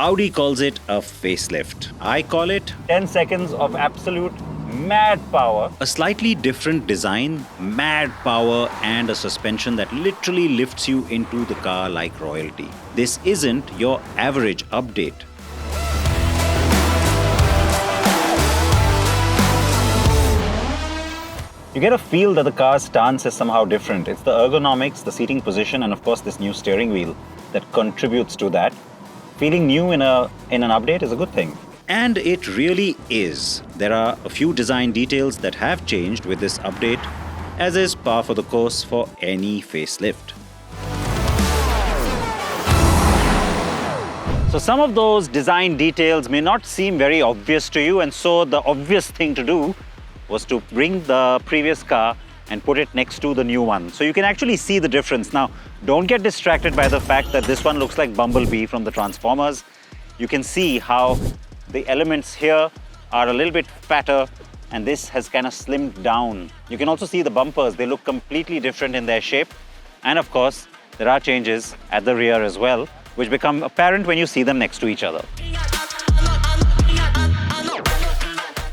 Audi calls it a facelift. I call it 10 seconds of absolute mad power. a slightly different design, mad power, and a suspension that literally lifts you into the car like royalty. This isn't your average update. You get a feel that the car's stance is somehow different. It's the ergonomics, the seating position, and of course this new steering wheel that contributes to that. Feeling new in an update is a good thing. And it really is. There are a few design details that have changed with this update, as is par for the course for any facelift. So some of those design details may not seem very obvious to you, and so the obvious thing to do was to bring the previous car and put it next to the new one. So you can actually see the difference. Now, don't get distracted by the fact that this one looks like Bumblebee from the Transformers. You can see how the elements here are a little bit fatter and this has kind of slimmed down. You can also see the bumpers. They look completely different in their shape. And of course, there are changes at the rear as well, which become apparent when you see them next to each other.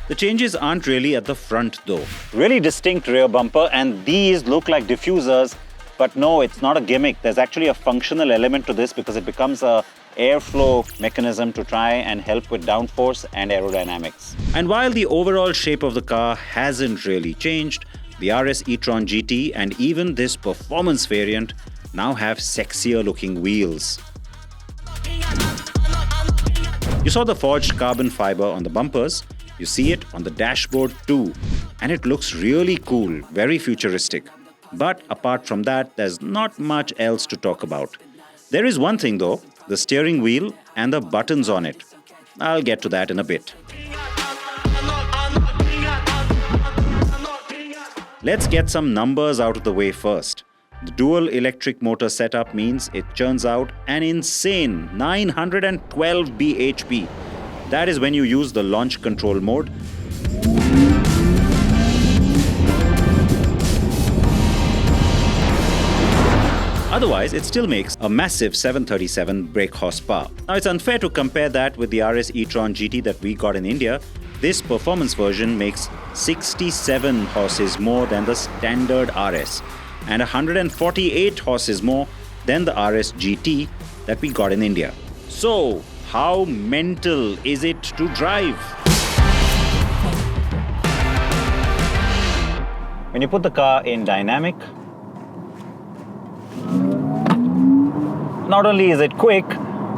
The changes aren't really at the front though. Really distinct rear bumper, and these look like diffusers, but no, it's not a gimmick. There's actually a functional element to this because it becomes a airflow mechanism to try and help with downforce and aerodynamics. And while the overall shape of the car hasn't really changed, the RS e-tron GT and even this performance variant now have sexier looking wheels. You saw the forged carbon fiber on the bumpers. You see it on the dashboard too, and it looks really cool, very futuristic. But apart from that, there's not much else to talk about. There is one thing though, the steering wheel and the buttons on it. I'll get to that in a bit. Let's get some numbers out of the way first. The dual electric motor setup means it churns out an insane 912 bhp. That is when you use the launch control mode. Otherwise, it still makes a massive 737 brake horsepower. Now, it's unfair to compare that with the RS e-tron GT that we got in India. This performance version makes 67 horses more than the standard RS and 148 horses more than the RS GT that we got in India. So, how mental is it to drive? When you put the car in dynamic, not only is it quick,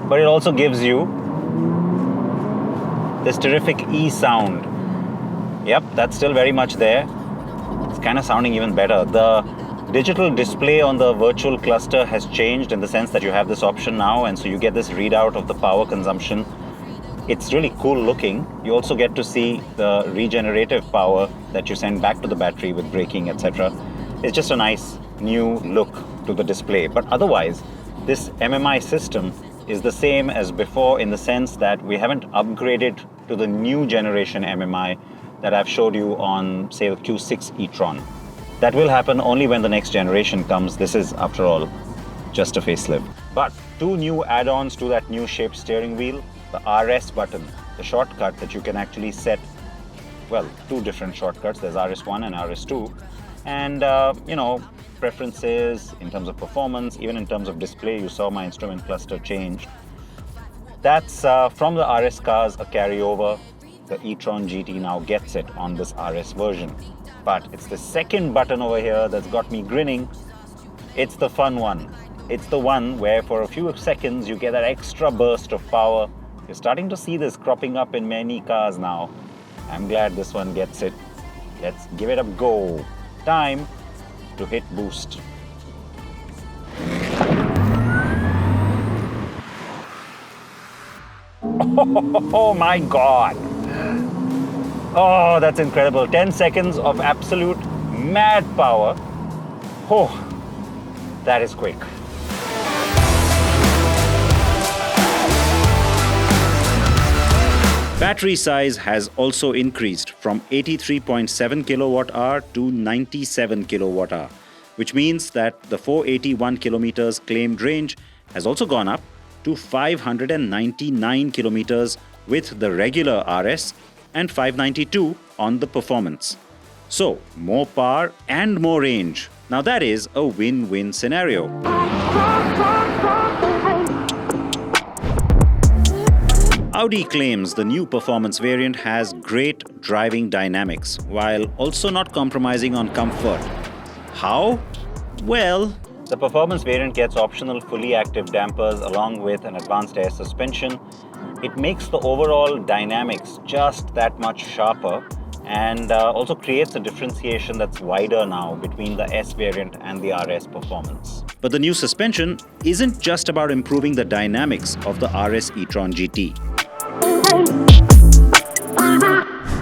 but it also gives you this terrific E sound. Yep, that's still very much there. It's kind of sounding even better. The digital display on the virtual cluster has changed in the sense that you have this option now, and so you get this readout of the power consumption. It's really cool looking. You also get to see the regenerative power that you send back to the battery with braking, etc. It's just a nice new look to the display. But otherwise, this MMI system is the same as before in the sense that we haven't upgraded to the new generation MMI that I've showed you on, say, the Q6 e-tron. That will happen only when the next generation comes. This is, after all, just a facelift. But two new add-ons to that new shaped steering wheel, the RS button, the shortcut that you can actually set, well, two different shortcuts. There's RS1 and RS2. And, preferences in terms of performance, even in terms of display. You saw my instrument cluster changed. That's from the RS cars, a carryover. The e-tron GT now gets it on this RS version. But it's the second button over here that's got me grinning. It's the fun one. It's the one where for a few seconds you get that extra burst of power. You're starting to see this cropping up in many cars now. I'm glad this one gets it. Let's give it a go. Time to hit boost. Oh my God. Oh, that's incredible. 10 seconds of absolute mad power. Oh, that is quick. Battery size has also increased from 83.7 kWh to 97 kWh, which means that the 481 kilometers claimed range has also gone up to 599 kilometers with the regular RS and 592 on the performance. So, more power and more range. Now that is a win-win scenario. Audi claims the new performance variant has great driving dynamics while also not compromising on comfort. How? Well, the performance variant gets optional fully active dampers along with an advanced air suspension. It makes the overall dynamics just that much sharper and also creates a differentiation that's wider now between the S variant and the RS performance. But the new suspension isn't just about improving the dynamics of the RS e-tron GT.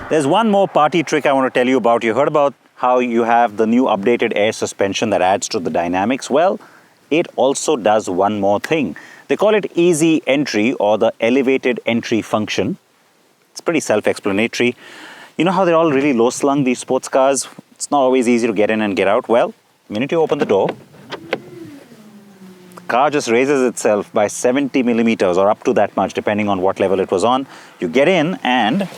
There's one more party trick I want to tell you about. You heard about how you have the new updated air suspension that adds to the dynamics. Well, it also does one more thing. They call it easy entry or the elevated entry function. It's pretty self-explanatory. You know how they're all really low-slung, these sports cars? It's not always easy to get in and get out. Well, the minute you open the door, the car just raises itself by 70 millimeters or up to that much, depending on what level it was on. You get in and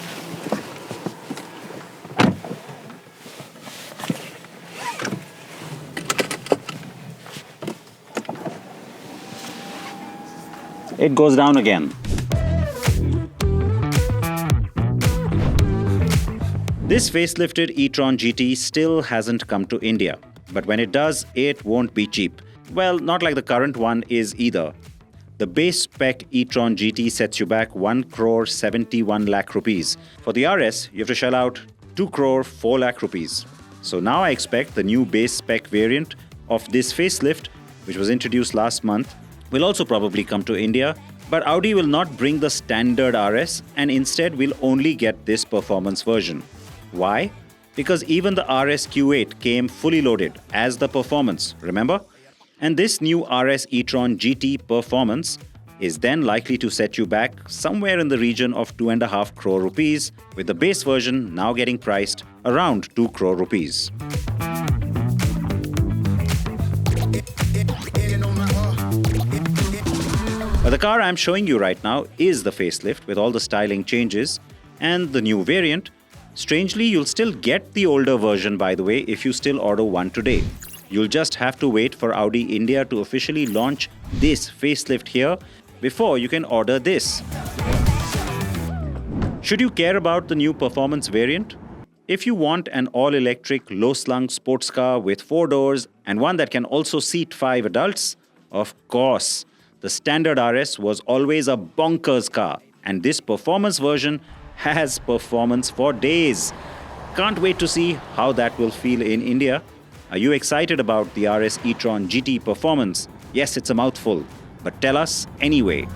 it goes down again. This facelifted e-tron GT still hasn't come to India, but when it does, it won't be cheap. Well, not like the current one is either. The base spec e-tron GT sets you back 1 crore 71 lakh rupees. For the RS, you have to shell out 2 crore 4 lakh rupees. So now I expect the new base spec variant of this facelift, which was introduced last month, will also probably come to India, but Audi will not bring the standard RS and instead will only get this performance version. Why? Because even the RS Q8 came fully loaded as the performance, remember? And this new RS e-tron GT performance is then likely to set you back somewhere in the region of 2.5 crore rupees, with the base version now getting priced around 2 crore rupees. But the car I'm showing you right now is the facelift with all the styling changes and the new variant. Strangely, you'll still get the older version, by the way, if you still order one today. You'll just have to wait for Audi India to officially launch this facelift here before you can order this. Should you care about the new performance variant? If you want an all-electric, low-slung sports car with 4 doors and one that can also seat 5 adults, of course, the standard RS was always a bonkers car, and this performance version has performance for days. Can't wait to see how that will feel in India. Are you excited about the RS e-tron GT performance? Yes, it's a mouthful, but tell us anyway.